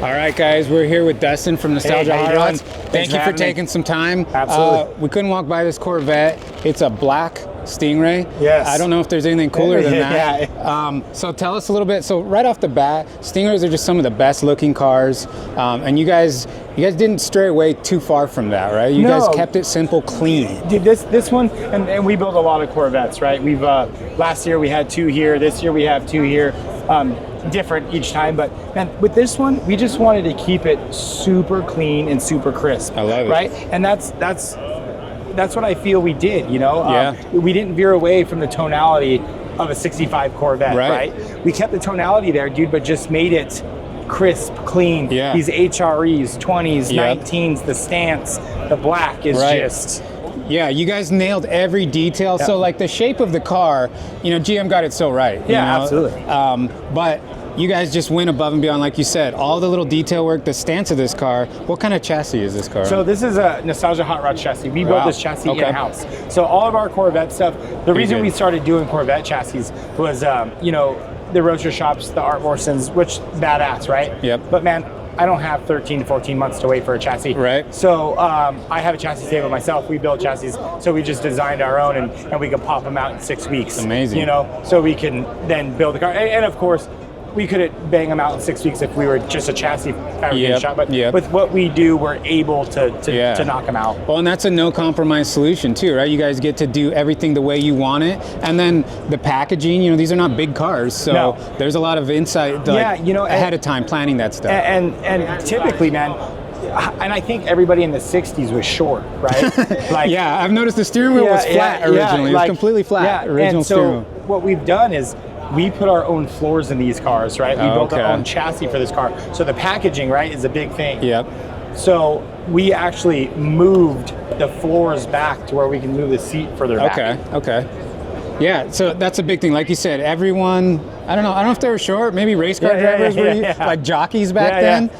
All right, guys, we're here with Dustin from Nostalgia Hot Rods. Thank you for taking some time. Absolutely. We couldn't walk by this Corvette. It's a black Stingray. Yes. I don't know if there's anything cooler than that. Yeah. So tell us a little bit. So right off the bat, Stingrays are just some of the best looking cars, and you guys didn't stray away too far from that, right? You guys kept it simple, clean. Dude, this one, and we build a lot of Corvettes, right? We've last year we had 2 here. This year we have 2 here. Different each time, but man, with this one, we just wanted to keep it super clean and super crisp. I love it. Right, and that's what I feel we did. You know, we didn't veer away from the tonality of a '65 Corvette. Right, we kept the tonality there, dude, but just made it crisp, clean. Yeah. These HREs, 20s, 19s, the stance, the black is just. Yeah, you guys nailed every detail. Yeah. So like the shape of the car, you know, GM got it so right. Yeah, you know? absolutely. But you guys just went above and beyond, like you said, all the little detail work, the stance of this car. What kind of chassis is this car? So this is a Nostalgia Hot Rod chassis. We built this chassis in-house. So all of our Corvette stuff, the reason we started doing Corvette chassis was, you know, the roadster shops, the Art Morsons, which badass, right? Yep. But man, I don't have 13 to 14 months to wait for a chassis. Right. So I have a chassis table myself. We build chassis, so we just designed our own, and we can pop them out in 6 weeks. Amazing. You know, so we can then build the car. And of course, we could bang them out in 6 weeks if we were just a chassis fabricated shop. But with what we do, we're able to knock them out. Well, and that's a no compromise solution too, right? You guys get to do everything the way you want it, and then the packaging. You know, these are not big cars, so there's a lot of insight. Like, you know, ahead of time planning that stuff. And typically, man. And I think everybody in the 60s was short, right? Like, yeah, I've noticed the steering wheel was flat originally. It was completely flat. Original and so steering wheel. What we've done is we put our own floors in these cars, right? We built our own chassis for this car. So the packaging, right, is a big thing. Yep. So we actually moved the floors back to where we can move the seat further back. Okay. Yeah, so that's a big thing. Like you said, everyone, I don't know if they were short, maybe race car drivers were like jockeys back then.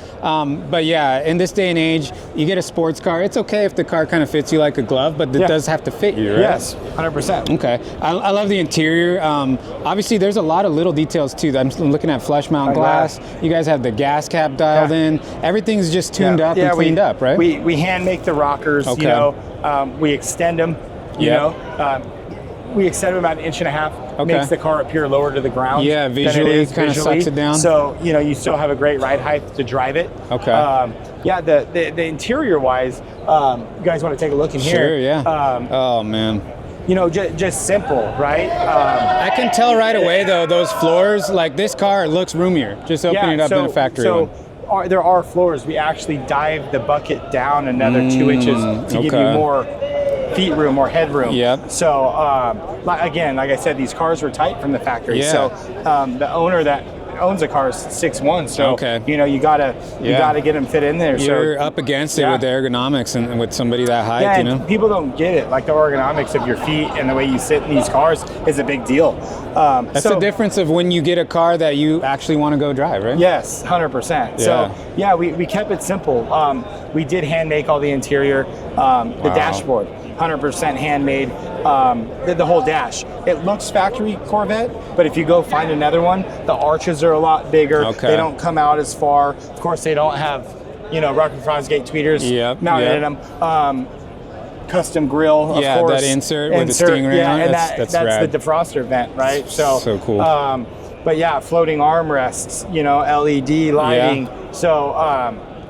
But yeah, in this day and age, you get a sports car, it's okay if the car kind of fits you like a glove, but it does have to fit you, right? Yes, 100%. Okay, I love the interior. Obviously, there's a lot of little details too. I'm looking at flush mount glass. You guys have the gas cap dialed in. Everything's just tuned up and cleaned up, right? We hand make the rockers, you know, we extend them, you know. We extend them about 1.5 inches, makes the car appear lower to the ground. Yeah, visually kind of sucks it down. So, you know, you still have a great ride height to drive it. Okay. Yeah, the interior wise, you guys want to take a look in here? Sure, yeah. Oh, man. You know, just simple, right? I can tell right away, though, those floors, like this car, it looks roomier. Just opening it up in a factory one. There are floors. We actually dive the bucket down another 2 inches to give you more feet room or headroom. Yep. So again, like I said, these cars were tight from the factory. Yeah. So the owner that owns a car is 6'1", so you know you gotta get them fit in there. You're up against it with the ergonomics and with somebody that height. Yeah, you know, people don't get it. Like the ergonomics of your feet and the way you sit in these cars is a big deal. That's the difference of when you get a car that you actually want to go drive, right? Yes, 100%. So yeah, we kept it simple. We did hand make all the interior, the dashboard. 100% handmade, the whole dash. It looks factory Corvette, but if you go find another one, the arches are a lot bigger. They don't come out as far. Of course, they don't have, you know, Rocket Frostgate tweeters mounted in them. Custom grill, of course. That insert with the Stingray on it. And that's rad. the defroster vent, right? So cool. But yeah, floating armrests, you know, LED lighting. So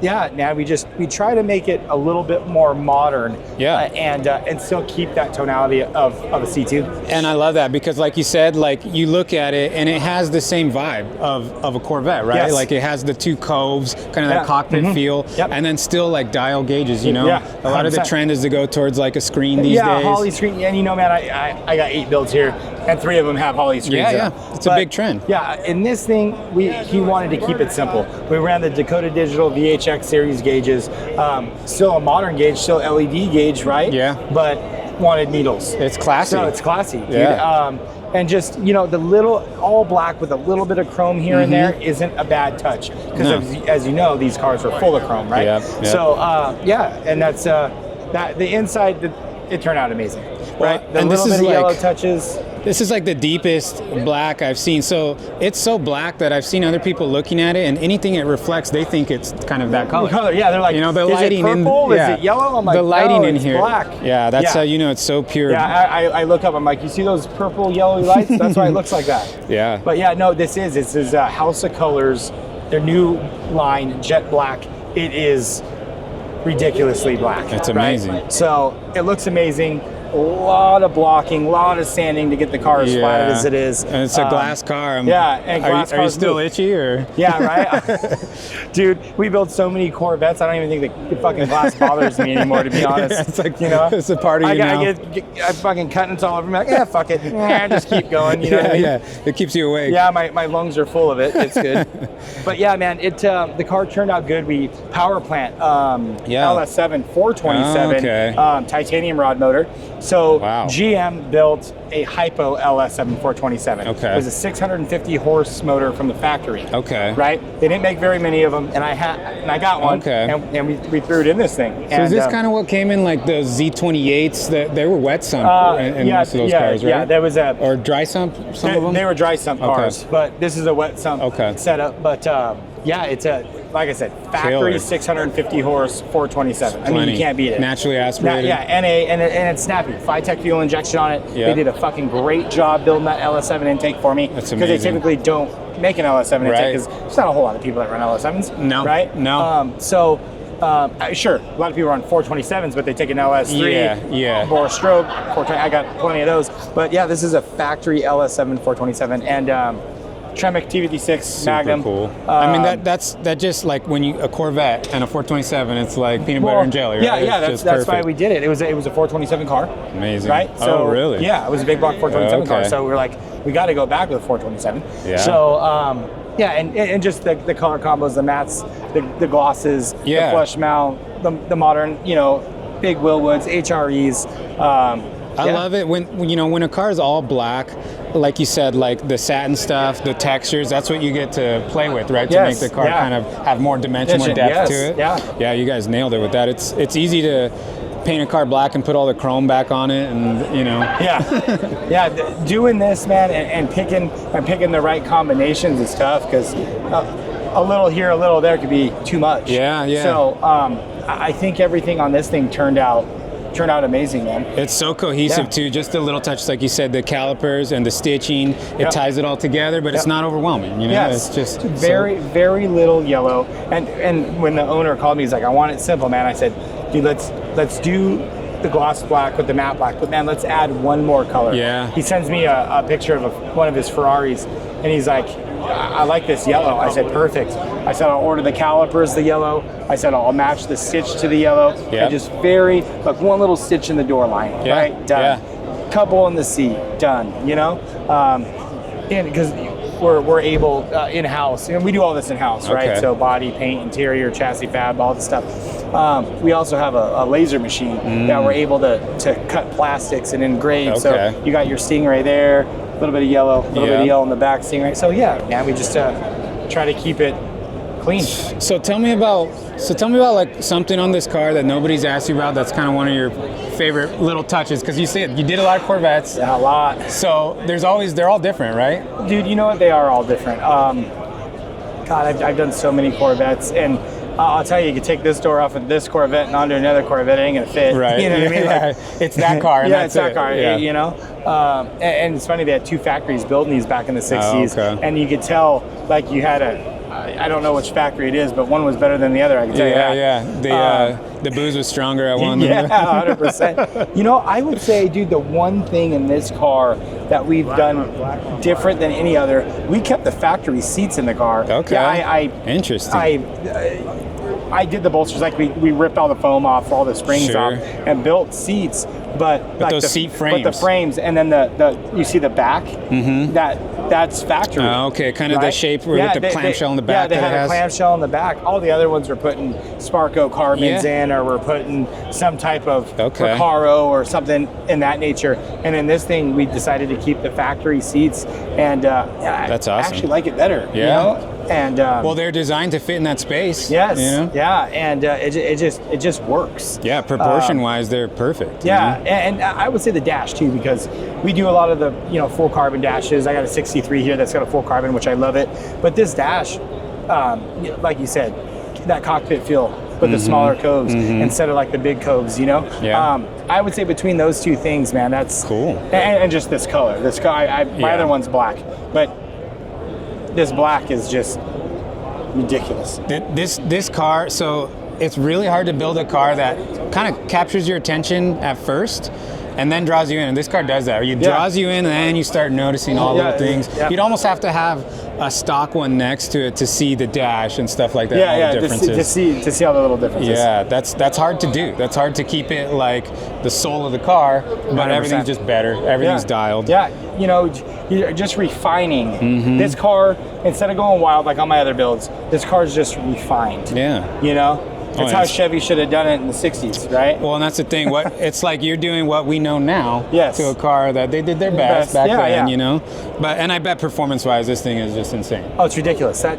now we try to make it a little bit more modern, and still keep that tonality of a C2. And I love that because, like you said, like you look at it and it has the same vibe of a Corvette, right? Like it has the 2 coves, kind of that cockpit feel, and then still like dial gauges. You know, a lot of the trend is to go towards like a screen these days. Holley screen. And you know, man, I got 8 builds here, and 3 of them have Holley screens. It's a big trend. Yeah, in this thing, he wanted to keep it simple. We ran the Dakota Digital VHX series gauges, still a modern gauge, still LED gauge, right? Yeah. But wanted needles. It's classy. So it's classy, dude. And just, you know, the little all black with a little bit of chrome here and there isn't a bad touch because as you know, these cars are full of chrome, right? So and that's that the inside it turned out amazing, right? The little bit of yellow touches. This is like the deepest black I've seen. So it's so black that I've seen other people looking at it, and anything it reflects, they think it's kind of that color. Yeah, they're like, you know, the is lighting it purple? in, Is it yellow? I'm like, the lighting no, in it's here. black. Yeah, that's how you know it's so pure. Yeah, I look up. I'm like, you see those purple, yellowy lights? That's why it looks like that. Yeah. But yeah, no, this is House of Colors, their new line, Jet Black. It is ridiculously black. It's amazing. Right? So it looks amazing. A lot of blocking, a lot of sanding to get the car as flat as it is. And it's a glass car. And glass are you still itchy or? Yeah, right. Dude, we build so many Corvettes. I don't even think the fucking glass bothers me anymore, to be honest. It's like, you know, it's a part of you now. I fucking cuttings all over me. Like, yeah, fuck it. Just keep going. You know what I mean? Yeah, it keeps you awake. Yeah, my lungs are full of it. It's good. But yeah, man, the car turned out good. We power plant LS7 427 titanium rod motor. So GM built a hypo LS7 427. Okay. It was a 650 horse motor from the factory. Okay. Right? They didn't make very many of them, and I got one. Okay. And we threw it in this thing. So is this kind of what came in like the Z28s? That they were wet sump in most of those cars, right? Yeah, there was or dry sump. Some of them. They were dry sump cars, but this is a wet sump setup. But yeah, it's like I said, factory 650 horse 427. I mean, you can't beat it. Naturally aspirated. And it's snappy. FiTech fuel injection on it. Yeah. They did a fucking great job building that LS7 intake for me. That's amazing. Because they typically don't make an LS7 intake because there's not a whole lot of people that run LS7s. No. Right? No. Sure, a lot of people run 427s, but they take an LS3 or a stroke. I got plenty of those. But yeah, this is a factory LS7 427. And Tremec T56 Magnum. Super cool. I mean, that just like when you a Corvette and a 427, it's like peanut butter and jelly, right? Yeah, that's why we did it. It was a 427 car. Amazing. Right? So, really? Yeah, it was a big block 427 car. So we were like, we got to go back with a 427. Yeah. So and just the color combos, the mattes, the glosses, the flush mount, the modern, big Wilwoods, HREs. I love it when a car is all black, like you said, like the satin stuff, the textures. That's what you get to play with, right? To make the car kind of have more dimension, more depth to it. Yeah, you guys nailed it with that. It's easy to paint a car black and put all the chrome back on it, and doing this, man, and picking the right combinations is tough because a little here, a little there could be too much. So I think everything on this thing turned out amazing, man. It's so cohesive too. Just the little touches, like you said, the calipers and the stitching. It ties it all together, but it's not overwhelming. It's just very little yellow. And when the owner called me, he's like, "I want it simple, man." I said, "Dude, let's do the gloss black with the matte black, but man, let's add one more color." Yeah. He sends me a picture of one of his Ferraris, and he's like, "I like this yellow." I said, "Perfect." I said, "I'll order the calipers the yellow." I said, "I'll match the stitch to the yellow." And just like one little stitch in the door line, right? Done. Couple in the seat, done. And because we're able in-house, we do all this in-house, right? So body, paint, interior, chassis fab, all the stuff. We also have a laser machine that we're able to cut plastics and engrave. So you got your Stingray there, a little bit of yellow, a little bit of yellow in the back Stingray. So we just try to keep it clean. So tell me about like something on this car that nobody's asked you about. That's kind of one of your favorite little touches, because you said you did a lot of Corvettes. Yeah, a lot. So they're all different, right? Dude, you know what? They are all different. God, I've done so many Corvettes, and I'll tell you, you can take this door off of this Corvette and onto another Corvette, it ain't gonna fit. Right. You know what I mean? Like, it's that car. And it's that car. Yeah. And it's funny, they had two factories building these back in the 60s, and you could tell like you had I don't know which factory it is, but one was better than the other, I can tell you that. The booze was stronger at one. Yeah, 100%. I would say, dude, the one thing in this car that we've done different than any other, we kept the factory seats in the car. Okay. Yeah, interesting. I did the bolsters, like we ripped all the foam off, all the springs off, and built seats. But like those seat frames. But the frames, and then you see the back. That's factory. Okay, kind of the shape with the clamshell in the back. Yeah, they had a clamshell in the back. All the other ones are putting Sparco carbons in, or we're putting some type of Recaro or something in that nature. And in this thing, we decided to keep the factory seats, and that's awesome. I actually like it better. Yeah. And well, they're designed to fit in that space. Yes. You know? Yeah, and it just works. Yeah, proportion-wise, they're perfect. Yeah, and I would say the dash too, because we do a lot of the full carbon dashes. I got a 63 here that's got a full carbon, which I love it. But this dash, like you said, that cockpit feel with the smaller coves instead of like the big coves. Yeah. I would say between those two things, man, that's cool. And just this color. This guy, my other one's black, but this black is just ridiculous. This car, so it's really hard to build a car that kind of captures your attention at first and then draws you in. And this car does that. It draws you in and then you start noticing all little things. Yeah. You'd almost have to have a stock one next to it to see the dash and stuff like that. Yeah, all the differences. to see all the little differences. Yeah, that's hard to do. That's hard to keep it like the soul of the car, but 100%. Everything's just better. Everything's dialed. Yeah, you're just refining. This car, instead of going wild like on my other builds, this car is just refined. Yeah. That's how Chevy should have done it in the 60s, right? Well, and that's the thing. It's like you're doing what we know now to a car that they did their best back then, But and I bet performance-wise, this thing is just insane. Oh, it's ridiculous. They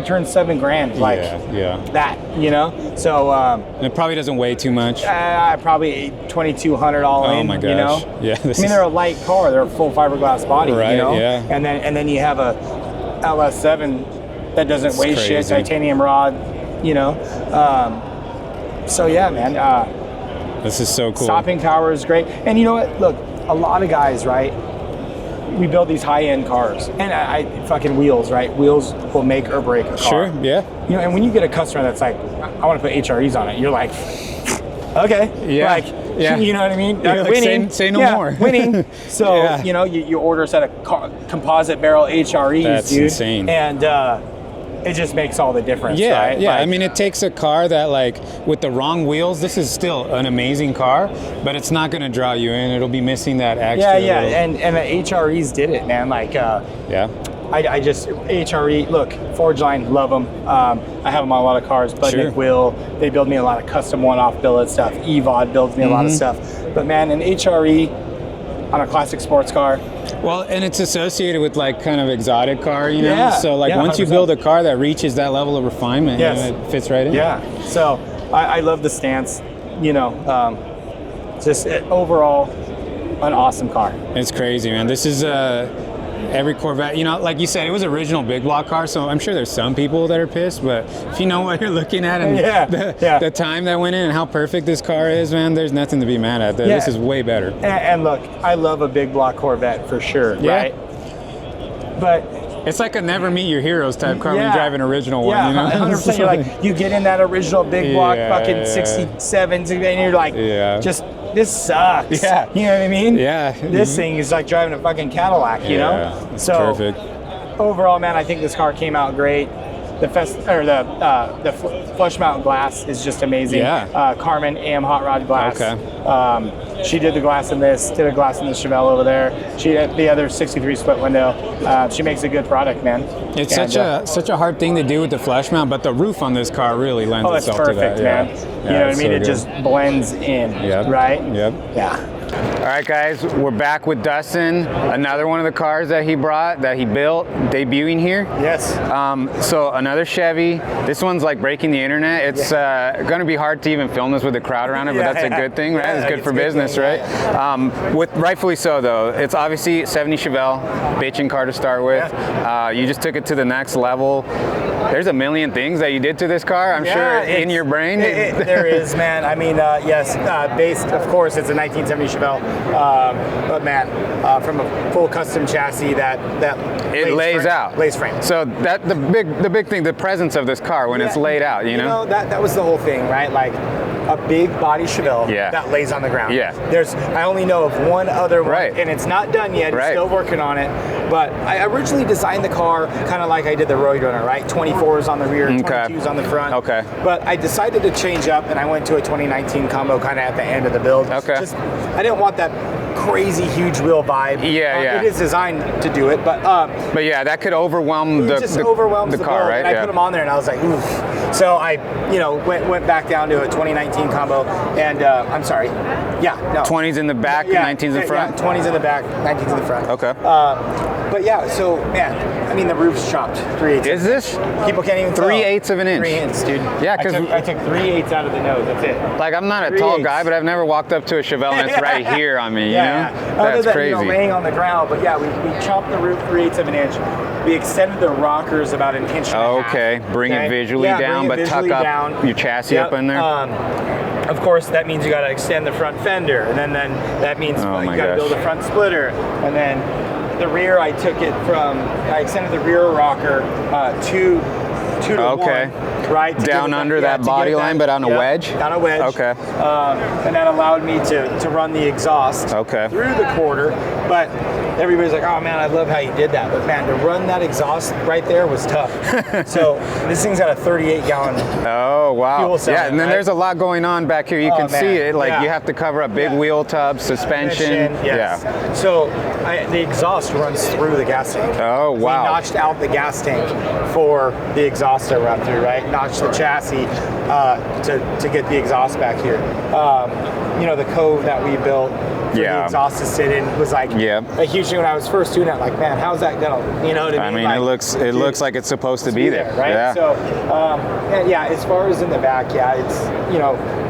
turned $7,000 like that, So and it probably doesn't weigh too much. Probably 2,200 all in. Oh my gosh. Yeah. They're a light car. They're a full fiberglass body. Right. Yeah. And then you have a LS7 that doesn't weigh shit. Titanium rod. So yeah, man. This is so cool. Stopping power is great. And you know what? Look, a lot of guys, right? We build these high-end cars, and I fucking wheels, right? Wheels will make or break a car. Sure. Yeah. And when you get a customer that's like, I want to put HREs on it, you're like, okay. Yeah. You know what I mean? Like, winning. Say no more. Winning. So you order a set of composite barrel HREs, That's dude. insane. And it just makes all the difference, right? Yeah, I mean, it takes a car that, like, with the wrong wheels, this is still an amazing car, but it's not going to draw you in. It'll be missing that extra. Yeah, and the HREs did it, man. Like, I just, HRE, look, Forge Line, love them. I have them on a lot of cars. Budnick Will, they build me a lot of custom one-off billet stuff. EVOD builds me a lot of stuff. But man, an HRE on a classic sports car. Well, and it's associated with like kind of exotic car, So like once you 100%. build a car that reaches that level of refinement, it fits right in. Yeah. So I love the stance. Just overall, an awesome car. It's crazy, man. This is every Corvette, like you said, it was original big block car, so I'm sure there's some people that are pissed, but if you know what you're looking at and the time that went in and how perfect this car is, man, there's nothing to be mad at. This is way better. And look, I love a big block Corvette for sure, right? But it's like a never meet your heroes type car when you drive an original one, 100%. You're like, you get in that original big block fucking 67, and you're like, just, this sucks. Yeah. You know what I mean? Yeah. This thing is like driving a fucking Cadillac, It's So perfect. Overall, man, I think this car came out great. The flush mount glass is just amazing. Yeah. Carmen AM hot rod glass. Okay. She did the glass in this, did a glass in the Chevelle over there. She had the other 63 split window. She makes a good product, man. It's such a hard thing to do with the flush mount, but the roof on this car really lends itself to that. Oh, it's perfect, man. You know what I mean? It just blends in, right? Yep. Yeah. All right, guys, we're back with Dustin. Another one of the cars that he brought, that he built, debuting here. Yes. So another Chevy. This one's like breaking the internet. It's going to be hard to even film this with a crowd around it, but that's a good thing, right? It's good for business, right? With rightfully so, though. It's obviously 70 Chevelle, bitchin' car to start with. You just took it to the next level. There's a million things that you did to this car, I'm sure, in your brain. There is, man. I mean, yes, based, of course, it's a 1970 Chevelle, but man, from a full custom chassis that it lays out. Lays frame. So that the big thing, the presence of this car when it's laid out, you know? That was the whole thing, right? Like a big body Chevelle that lays on the ground. Yeah. I only know of one other one, and it's not done yet. It's still working on it. But I originally designed the car kind of like I did the Roadrunner, right? 24s on the rear, 22s on the front. Okay. But I decided to change up, and I went to a 2019 combo kind of at the end of the build. Okay. I didn't want that crazy huge wheel vibe. Yeah. It is designed to do it, but yeah, that could overwhelm the car, right? And I put them on there, and I was like, oof. So I, went back down to a 2019 combo, and I'm sorry, 20s in the back, 19s in the front. 20s in the back, 19s in the front. Okay. But yeah, so man, I mean the roof's chopped 3/8. Is this? People can't even tell. 3/8 of an inch. 3/8, dude. Yeah, because I took 3/8 out of the nose. That's it. Like I'm not a tall guy, but I've never walked up to a Chevelle and it's right here on me. You know, that's crazy. You know, laying on the ground, but yeah, we chopped the roof 3/8 of an inch. We extended the rockers about an inch and a half. Okay, bring it visually down, but tuck up your chassis up in there. Of course, that means you got to extend the front fender, and then that means you got to build a front splitter, and then the rear. I extended the rear rocker 2 to 1, right? Down under that body line, but on a wedge? On a wedge. Okay. And that allowed me to run the exhaust through the quarter, but everybody's like, oh man, I love how you did that. But man, to run that exhaust right there was tough. So this thing's got a 38-gallon fuel cell. Yeah, and then there's a lot going on back here. You can see it. Like you have to cover up big wheel tubs, suspension. Yes. Yeah. So the exhaust runs through the gas tank. Oh, wow. We notched out the gas tank for the exhaust to run through, right? Notched the chassis to get the exhaust back here. You know, the cove that we built for the exhaust to sit in was like a huge thing when I was first doing it. Like, man, how's that gonna? You know what I mean? I mean, like, it looks like it's supposed to be there, right? Yeah. So, as far as in the back, it's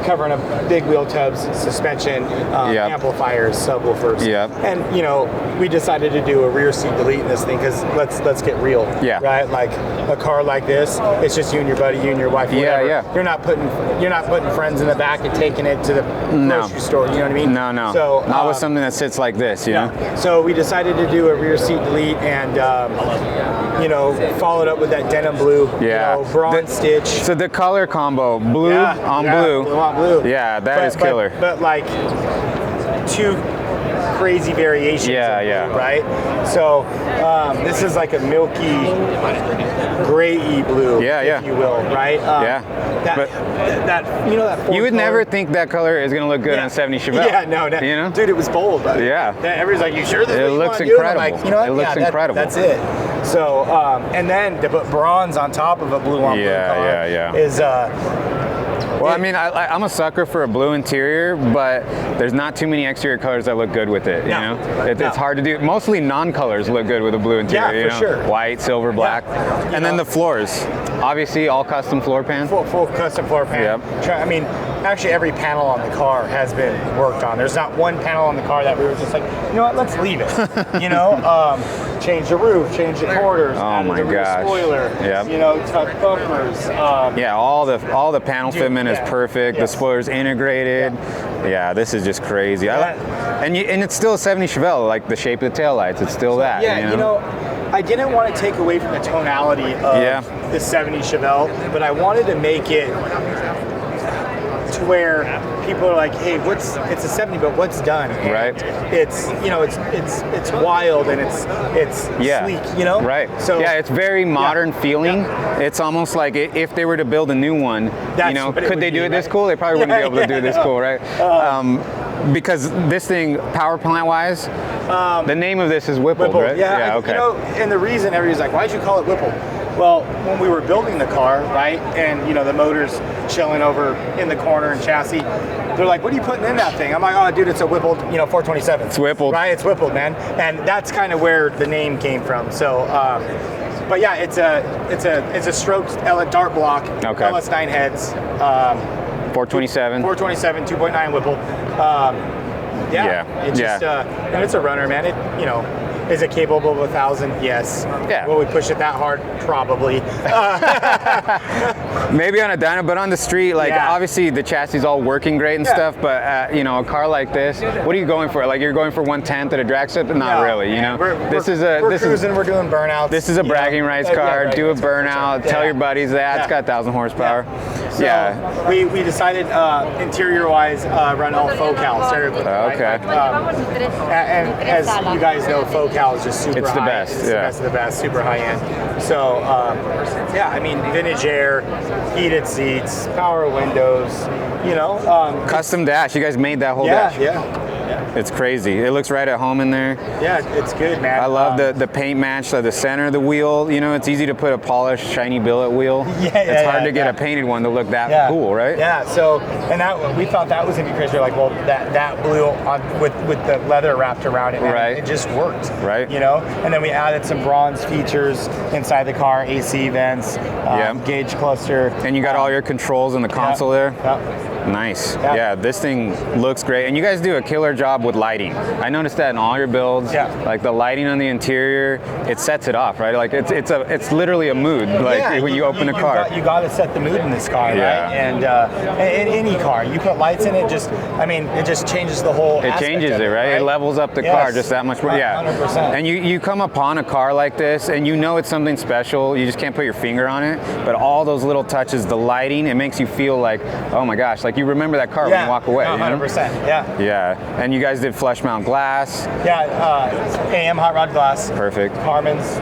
covering up big wheel tubs, suspension, amplifiers, subwoofers. And we decided to do a rear seat delete in this thing because let's get real. Right? Like a car like this, it's just you and your buddy, you and your wife. Whatever. You're not putting friends in the back and taking it to the grocery store. You know what I mean? No. So not with something that sits like this. You know. So we decided to do a rear seat delete and followed up with that denim blue. Bronze stitch. So the color combo, blue on blue. Blue on blue. Yeah, that is killer. But like two crazy variations. Right. So this is like a milky, gray-y blue, if you will. Right. That you would never think that color is going to look good on 70 Chevelle. Dude, it was bold. Everybody's like, you sure this? It looks incredible. Like, you know what? It looks incredible. That's it. So, and then to put bronze on top of a blue on blue car is. Well, I mean, I'm a sucker for a blue interior, but there's not too many exterior colors that look good with it. You know, it's hard to do. Mostly non-colors look good with a blue interior. Yeah, for sure. White, silver, black, and then the floors. Obviously, all custom floor pan. Full custom floor pan. I mean, actually, every panel on the car has been worked on. There's not one panel on the car that we were just like, you know what, let's leave it. Change the roof, change the quarters. Oh my gosh. Spoiler. Tuck bumpers. All the panel fitment is perfect. The spoiler's integrated. Yeah, this is just crazy. And it's still a 70 Chevelle, like the shape of the taillights. It's still that. I didn't want to take away from the tonality of the 70 Chevelle, but I wanted to make it to where people are like, hey, it's a 70, but what's done? And right. It's wild and it's sleek, Right. So it's very modern feeling. It's almost like if they were to build a new one, could they do it this cool? They probably wouldn't be able to do this cool, right? Because this thing, power plant wise, the name of this is WhippleD, right? Yeah, okay. And the reason everybody's like, why'd you call it WhippleD? Well, when we were building the car, right, and the motor's chilling over in the corner and chassis, they're like, what are you putting in that thing? I'm like, oh, dude, it's a WhippleD, 427. It's WhippleD. Right, it's WhippleD, man. And that's kind of where the name came from. So, but yeah, it's a stroked dart block, LS9 heads. 427. 427, 2.9 WhippleD. And it's a runner, man. Is it capable of 1,000? Yes. Yeah. Will we push it that hard? Probably. Maybe on a dyno, but on the street, obviously the chassis is all working great and stuff, but a car like this, what are you going for? Like you're going for 1/10 at a drag strip? Not really, We're cruising, we're doing burnouts. This is a bragging rights car. Right. Do a burnout. Tell your buddies that. It's got 1,000 horsepower. So we decided interior-wise, run all Focal. Okay. And as you guys know, Focal is just super high. It's the best. It's the best of the best, super high end. So, vintage air, heated seats, power windows, Custom dash. You guys made that whole dash. Yeah. It's crazy. It looks right at home in there. Yeah, it's good, man. I love the paint match, so the center of the wheel. You know, it's easy to put a polished, shiny billet wheel. It's hard to get a painted one to look that cool, right? Yeah. So, and that we thought that was gonna be crazy. We're like, well, that blue on with the leather wrapped around it, man, it just worked. Right. You know, and then we added some bronze features inside the car, AC vents, gauge cluster, and you got all your controls in the console there. Nice. Yeah. Yeah, this thing looks great. And you guys do a killer job with lighting. I noticed that in all your builds. Yeah. Like the lighting on the interior, it sets it off, right? Like it's literally a mood. Like when you open the car. You got to set the mood in this car, right? And in any car, you put lights in it, it just changes the whole It changes it, right? It levels up the car just that much more. Yeah. 100%. And you come upon a car like this and you know it's something special. You just can't put your finger on it. But all those little touches, the lighting, it makes you feel like, oh my gosh, like you remember that car when you walk away. 100%. Yeah. Yeah. And you guys did flush mount glass. Yeah. AM hot rod glass. Perfect. Carmen's,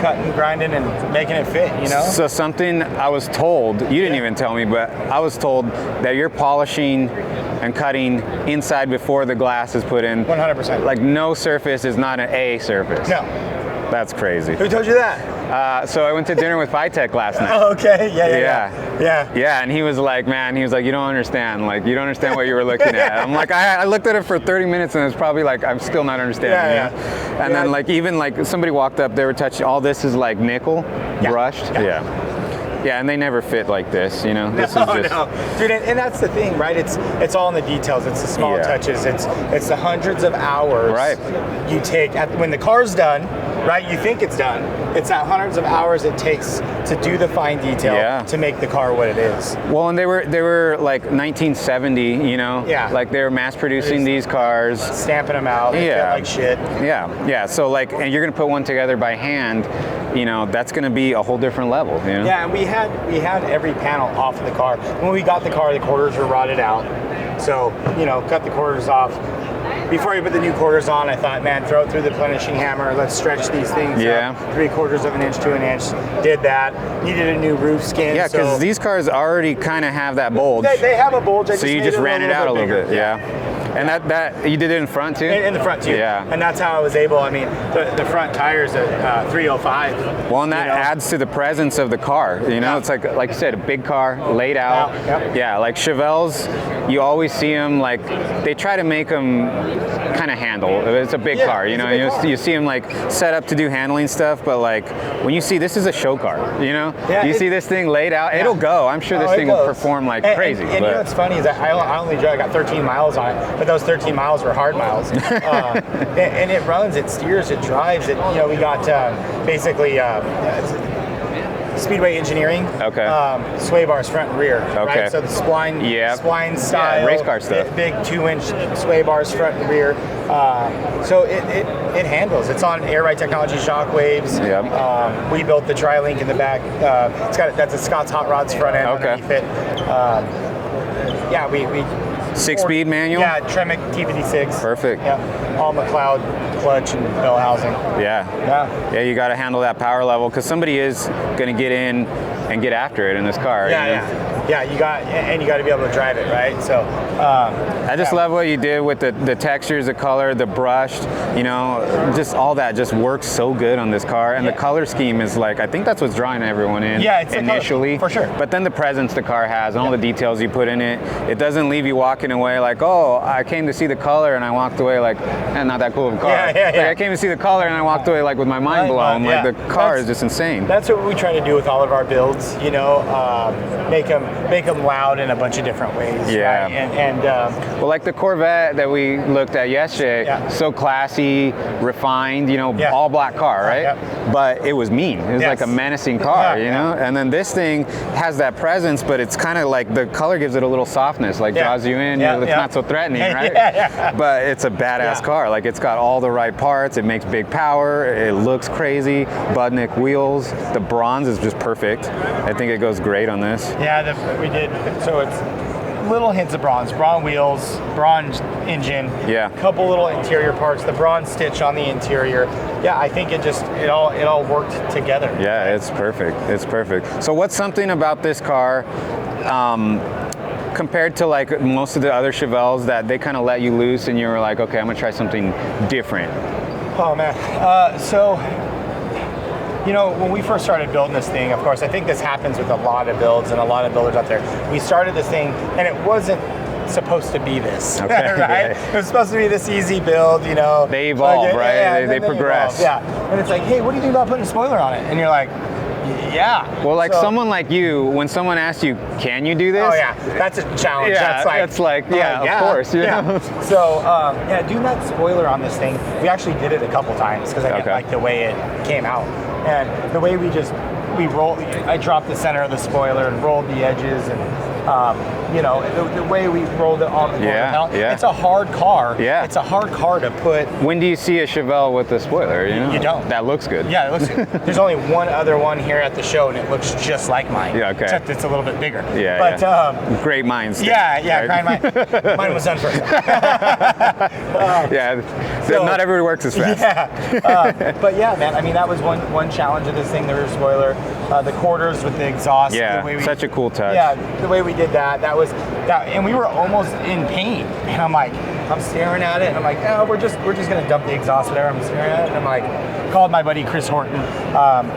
cutting, grinding, and making it fit, So something I was told, you didn't even tell me, but I was told that you're polishing and cutting inside before the glass is put in. 100%. Like no surface is not an A surface. No. That's crazy. Who told you that? So I went to dinner with FiTech last night. Oh, okay. Yeah. Yeah, and he was like, man, you don't understand. Like, you don't understand what you were looking at. I'm like, I looked at it for 30 minutes and it's probably like, I'm still not understanding. And then like, even like somebody walked up, they were touching, all this is like nickel brushed. Yeah, and they never fit like this, This is just... Dude, and that's the thing, right? It's all in the details. It's the small touches. It's the hundreds of hours you take when the car's done, right? You think it's done. It's that hundreds of hours it takes to do the fine detail to make the car what it is. Well, and they were like 1970, like they were mass producing these cars, stamping them out. They fit like shit. Yeah. So like, and you're gonna put one together by hand. That's going to be a whole different level. Yeah, and we had every panel off of the car. When we got the car, the quarters were rotted out. So, cut the quarters off. Before you put the new quarters on, I thought, man, throw it through the plenishing hammer. Let's stretch these things up 3/4 of an inch to an inch. Did that. Needed a new roof skin. Yeah, because these cars already kind of have that bulge. They have a bulge. So you just ran it out a little bit. Yeah. And that you did it in front too? In the front too. Yeah. And that's how I was able, the front tires at 305. Well, and that adds to the presence of the car. It's like you said, a big car laid out. Yeah, like Chevelles, you always see them like, they try to make them kind of handle. It's a big car, you see them like set up to do handling stuff, but like when you see, this is a show car, you see this thing laid out, it'll go. I'm sure this thing will perform like crazy. And what's funny is that I got 13 miles on it, but those 13 miles were hard miles. And it runs, it steers, it drives, we got basically Speedway Engineering. Okay. Sway bars front and rear. Okay. Right? So the spline style. Race car stuff. Big 2-inch sway bars front and rear. So it handles. It's on air ride technology shockwaves. Yep. We built the tri-link in the back. That's a Scott's Hot Rods front end underneath it. We 6-speed manual? Yeah, Tremec T56. Perfect. Yeah, all McLeod clutch and bell housing. Yeah, you got to handle that power level because somebody is going to get in and get after it in this car. Yeah, you got to be able to drive it, right? So I just love what you did with the textures, the color, the brushed, just all that just works so good on this car. And the color scheme is like, I think that's what's drawing everyone in initially. For sure. But then the presence the car has and all the details you put in it, it doesn't leave you walking away like, oh, I came to see the color and I walked away like, not that cool of a car. I came to see the color and I walked away like with my mind blown. Like the car is just insane. That's what we try to do with all of our builds, make them loud in a bunch of different ways. Yeah. Right? And well, like the Corvette that we looked at yesterday, so classy, refined, all black car, right? But it was mean. It was like a menacing car, And then this thing has that presence, but it's kind of like the color gives it a little softness, like draws you in. It's not so threatening, right? But it's a badass car. Like it's got all the right parts. It makes big power. It looks crazy. Budnik wheels. The bronze is just perfect. I think it goes great on this. Yeah, we did. So it's little hints of bronze wheels, bronze engine, couple little interior parts, the bronze stitch on the interior. Yeah, I think it all worked together. Yeah, it's perfect. It's perfect. So what's something about this car? compared to like most of the other Chevelles that they kind of let you loose and you were like, okay, I'm gonna try something different? Oh man, so, you know, when we first started building this thing, of course, I think this happens with a lot of builds and a lot of builders out there. We started this thing and it wasn't supposed to be this, okay, right? Yeah. It was supposed to be this easy build, you know. They evolve, right? Yeah, they progress. Evolve. Yeah, and it's like, hey, what do you think about putting a spoiler on it? And you're like, yeah. Well, like someone like you, when someone asks you, can you do this? Oh yeah, that's a challenge. Yeah, that's like, yeah, of course. You know? So, yeah, doing that spoiler on this thing, we actually did it a couple times because I didn't like the way it came out. And the way we rolled, I dropped the center of the spoiler and rolled the edges and, you know, the way we rolled it on the board. It's a hard car. Yeah. It's a hard car to put. When do you see a Chevelle with a spoiler? You know? You don't. That looks good. Yeah, it looks good. There's only one other one here at the show, and it looks just like mine. Yeah, okay. Except it's a little bit bigger. Yeah, but, great minds. Yeah, right? Mine was done first. So, not everybody works as fast. Yeah. But yeah, man, I mean, that was one challenge of this thing, the rear spoiler. The quarters with the exhaust. Yeah, the way such a cool touch. Yeah, the way we did that and we were almost in pain. And I'm staring at it, and I'm like, oh, we're just gonna dump the exhaust, whatever. I'm staring at it, and I'm like, called my buddy Chris Horton,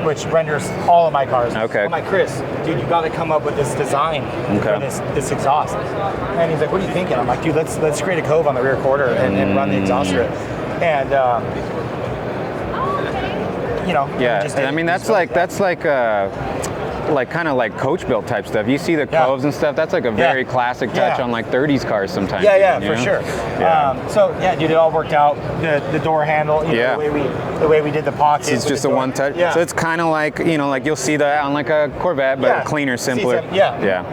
which renders all of my cars. Okay. I'm like, Chris, dude, you got to come up with this design for this exhaust. And he's like, what are you thinking? I'm like, dude, let's create a cove on the rear quarter and run the exhaust through it. And you know, I mean, that's like kind of like coach built type stuff. You see the coves and stuff. That's like a very classic touch on like 30s cars sometimes. Yeah, for sure. Yeah. So yeah, dude, it all worked out. The door handle, you know, the way we did the pockets. It's just a one touch. Yeah. So it's kind of like, you know, like you'll see that on like a Corvette, but cleaner, simpler. Yeah.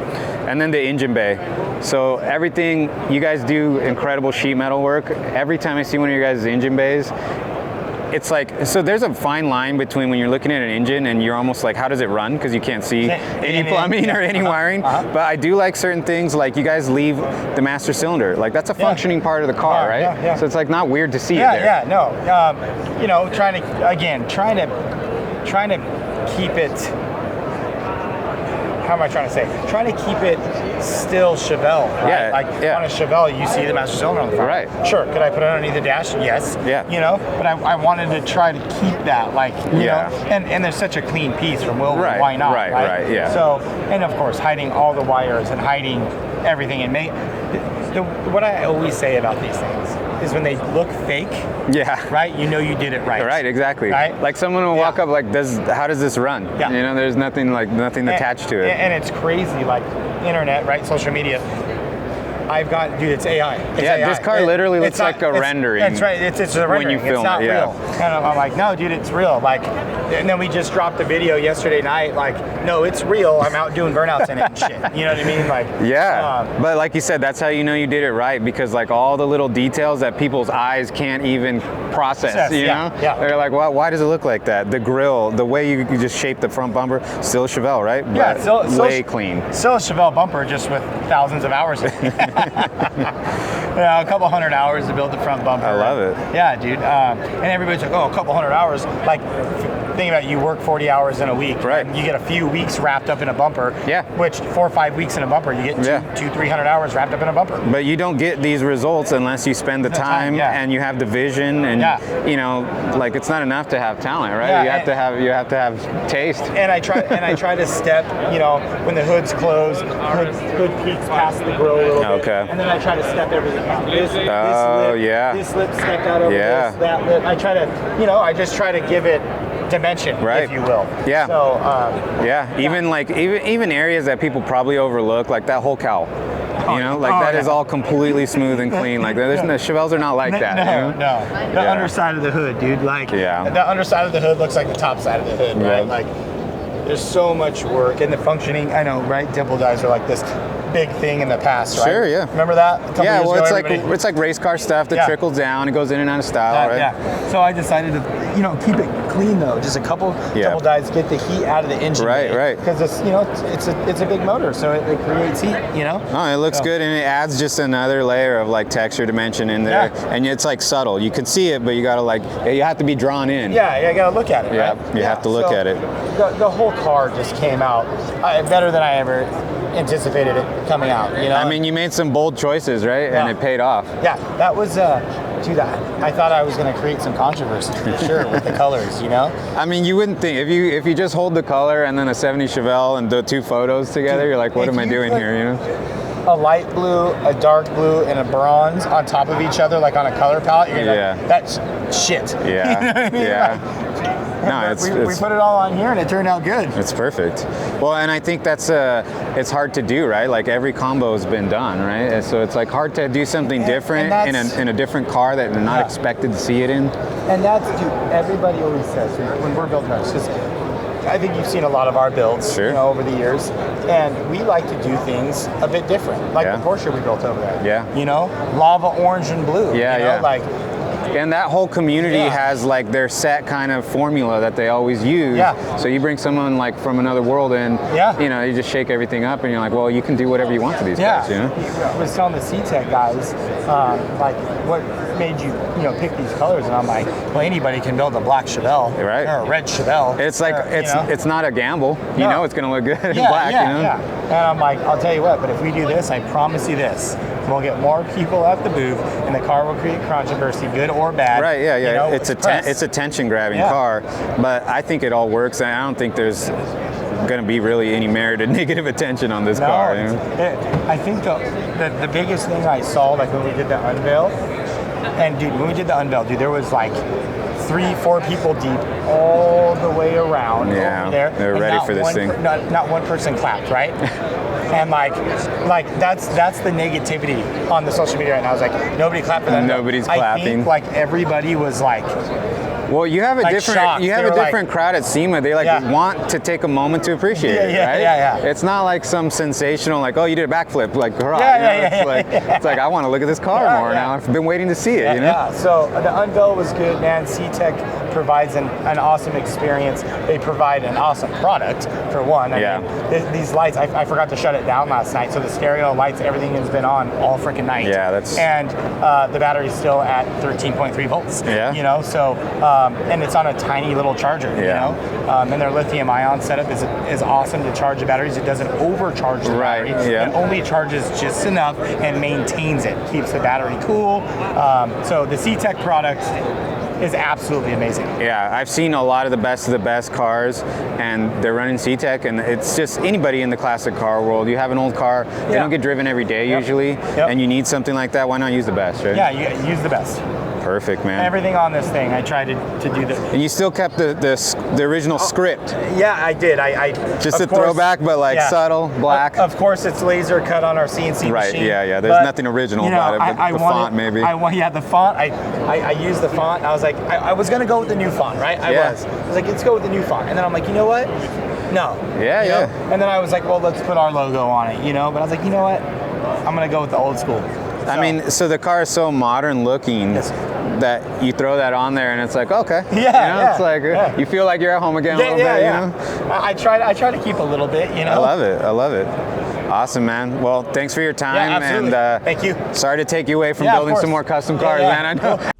And then the engine bay. So everything, you guys do incredible sheet metal work. Every time I see one of your guys' engine bays, it's like, so there's a fine line between when you're looking at an engine and you're almost like, how does it run? Because you can't see any plumbing or any wiring. But I do like certain things, like you guys leave the master cylinder. Like that's a functioning part of the car, right? So it's like not weird to see it there. Yeah, no. You know, trying to keep it. How am I trying to say? Trying to keep it still Chevelle, right? On a Chevelle, you see the master cylinder on the front. Right. Sure. Could I put it underneath the dash? Yes. Yeah. You know, but I wanted to try to keep that, like, you know, and there's such a clean piece from Wilwood. Why not? Right. Yeah. So, and of course, hiding all the wires and hiding everything, and what I always say about these things is when they look fake, right, you know you did it right. Right, exactly. Right? Like someone will walk up like, how does this run? Yeah. You know, there's nothing attached to it. And it's crazy, like internet, right, social media. I've got, dude, it's AI. This car literally looks like a rendering. That's right, it's a rendering. When you film it's not it, real. And I'm like, no, dude, it's real. Like, and then we just dropped a video yesterday night, like, no, it's real. I'm out doing burnouts in it and shit. You know what I mean? Like, but like you said, that's how you know you did it right, because like all the little details that people's eyes can't even process, you know? Yeah. They're like, well, why does it look like that? The grill, the way you just shape the front bumper, still a Chevelle, right? Yeah, but way clean. Still a Chevelle bumper, just with thousands of hours in it. A couple hundred hours to build the front bumper. I love it. Yeah, dude. And everybody's like, oh, a couple hundred hours. Like, think about it, you work 40 hours in a week. Right. You get a few weeks wrapped up in a bumper. Yeah. Which 4 or 5 weeks in a bumper, you get 300 hours wrapped up in a bumper. But you don't get these results unless you spend the time and you have the vision and you know, like it's not enough to have talent, right? Yeah, you have to have taste. And I try to step, you know, when the hood's closed, hood peeks past the grill a little bit. And then I try to step everything out. This lip stepped out over this, that lip. I try to, you know, I just try to give it dimension, if you will. Yeah. So, even areas that people probably overlook, like that whole cowl. You know, like that is all completely smooth and clean. Like there's no Chevelles are not like that. No. The underside of the hood, dude. Like the underside of the hood looks like the top side of the hood, right? Like there's so much work and the functioning. I know, right? Dimple dies are like this big thing in the past, right? Sure, yeah. Remember that? Well, it's like race car stuff that trickles down. It goes in and out of style, right? Yeah. So I decided to, you know, keep it clean though. Just a couple dyes, get the heat out of the engine. Right. Because it's, you know, it's a big motor, so it creates heat. You know. Oh, it looks good, and it adds just another layer of like texture dimension in there, and it's like subtle. You can see it, but you gotta like, you have to be drawn in. Yeah, you gotta look at it. Yeah, right? you have to look at it. The whole car just came out better than I ever anticipated it coming out. You know. I mean, you made some bold choices, right? And it paid off. Yeah, that was. Dude, I thought I was going to create some controversy for sure with the colors, you know? I mean, you wouldn't think, if you just hold the color and then a 70 Chevelle and the two photos together, you're like, what am I doing here, you know? A light blue, a dark blue, and a bronze on top of each other, like on a color palette, you're like, that's shit. Yeah, you know what I mean? yeah. No, we put it all on here and it turned out good. It's perfect. Well, and I think that's it's hard to do, right? Like every combo has been done, right? And so it's like hard to do something different in a different car that they're not expected to see it in. And that's, dude, everybody always says when we're building ours, because I think you've seen a lot of our builds, you know, over the years, and we like to do things a bit different, like the Porsche we built over there. Yeah. You know, lava orange and blue. Yeah, you know? Like. And that whole community has like their set kind of formula that they always use. Yeah. So you bring someone like from another world in, you know, you just shake everything up and you're like, well, you can do whatever you want to these guys, you know? I was telling the CTEC guys, like, what made you, you know, pick these colors? And I'm like, well, anybody can build a black Chevelle or a red Chevelle. It's like, it's not a gamble. You know it's going to look good in black, you know? And I'm like, I'll tell you what, but if we do this, I promise you this. We'll get more people at the booth, and the car will create controversy, good or bad. Right, yeah. You know, it's a attention-grabbing car, but I think it all works, and I don't think there's going to be really any merited negative attention on this car. You know? I think the biggest thing I saw, like when we did the unveil, and dude, when we did the unveil, dude, there was like 3-4 people deep all the way around over there. They're ready for this thing. Not one person clapped, right? And like that's the negativity on the social media right now. I was like, nobody clapped for that. Nobody's clapping. I think like everybody was like, well, you have a different shocked. You have a different crowd at SEMA. They like want to take a moment to appreciate it, right? Yeah. It's not like some sensational like, oh, you did a backflip, like hurrah. It's like I want to look at this car more now. I've been waiting to see it. You know? Yeah. So the unveil was good, man. CTEC provides an awesome experience. They provide an awesome product for one. I mean, these lights. I forgot to shut it down last night, so the stereo lights, everything has been on all freaking night. Yeah, that's. And the battery's still at 13.3 volts. Yeah. You know, so. And it's on a tiny little charger, you know? And their lithium ion setup is awesome to charge the batteries. It doesn't overcharge the battery. It only charges just enough and maintains it, keeps the battery cool. So the CTEC product is absolutely amazing. Yeah, I've seen a lot of the best cars, and they're running CTEC, and it's just anybody in the classic car world. You have an old car, they don't get driven every day usually, and you need something like that. Why not use the best, right? Yeah, you use the best. Perfect, man. Everything on this thing, I tried to do this. And you still kept the original script. Yeah, I did. I just a throwback, but like subtle, black. Of course, it's laser cut on our CNC machine. Right, yeah. There's nothing original about it, but the font maybe. The font. I used the font. I was like, I was going to go with the new font, right? I was like, let's go with the new font. And then I'm like, you know what? No. Yeah. And then I was like, well, let's put our logo on it, you know? But I was like, you know what? I'm going to go with the old school. I mean, so the car is so modern looking that you throw that on there and it's like, okay. It's like, you feel like you're at home again a little bit, you know? I try to keep a little bit, you know? I love it. Awesome, man. Well, thanks for your time. Yeah, absolutely. And thank you. Sorry to take you away from building some more custom cars, man. I know.